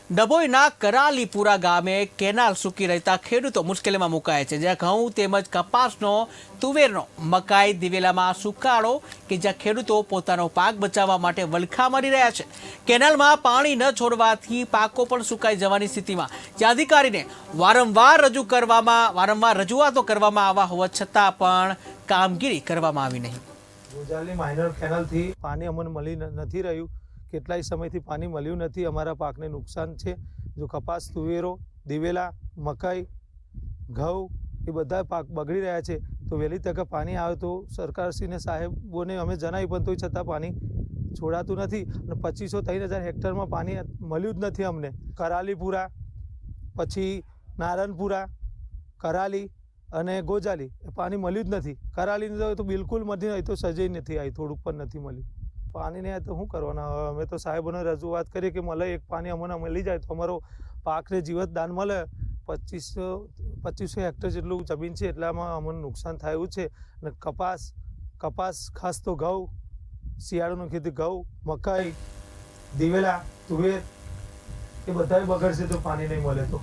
ડભોઈના કરાલીપુરા ગામે કેનાલ સૂકી રહેતા ખેડૂતો મુશ્કેલીમાં મુકાયા છે, જ્યાં ઘઉં તેમજ કપાસનો, તુવેરનો, મકાઈ, દિવેલામાં સુકાળો કે જ્યાં ખેડૂતો પોતાનો પાક બચાવવા માટે વલખા મારી રહ્યા છે। કેનાલમાં પાણી ન છોડવાથી પાકો પણ સુકાઈ જવાની સ્થિતિમાં, જ્યાં અધિકારીને વારંવાર રજૂઆતો કરવામાં આવ્યા હોવા છતાં પણ કામગીરી કરવામાં આવી નહીં। ગોજાલી માઇનર કેનાલથી પાણી અમને મળી નથી રહ્યું। કેટલાય સમયથી પાણી મળ્યું નથી। અમારા પાકને નુકસાન છે। જો કપાસ, તુવેરો, દિવેલા, મકાઈ, ઘઉં એ બધા પાક બગડી રહ્યા છે। તો વહેલી તકે પાણી આવે તો સરકારશ્રીને, સાહેબોને અમે જણાવી પણ તોય છતાં પાણી છોડાતું નથી અને 2500-3000 હેક્ટરમાં પાણી મળ્યું જ નથી અમને। કરાલીપુરા, પછી નારણપુરા, કરાલી અને ગોજાલી પાણી મળ્યું જ નથી। કરાલીને તો બિલકુલ નથી, અહીં તો સજઈ નથી આવી, થોડુંક પણ નથી મળ્યું। પાણીને તો શું કરવાના? અમે તો સાહેબોને રજૂઆત કરીએ કે મળે, એક પાણી અમને મળી જાય તો અમારો પાકને જીવત દાન મળે। 2500 હેક્ટર જેટલું જમીન છે, એટલામાં અમને નુકસાન થયું છે। અને કપાસ ખાસ તો ઘઉં, શિયાળાનું ખેતી ઘઉં, મકાઈ, દિવેલા, તુવેર એ બધા બગડશે તો પાણી નહીં મળે તો।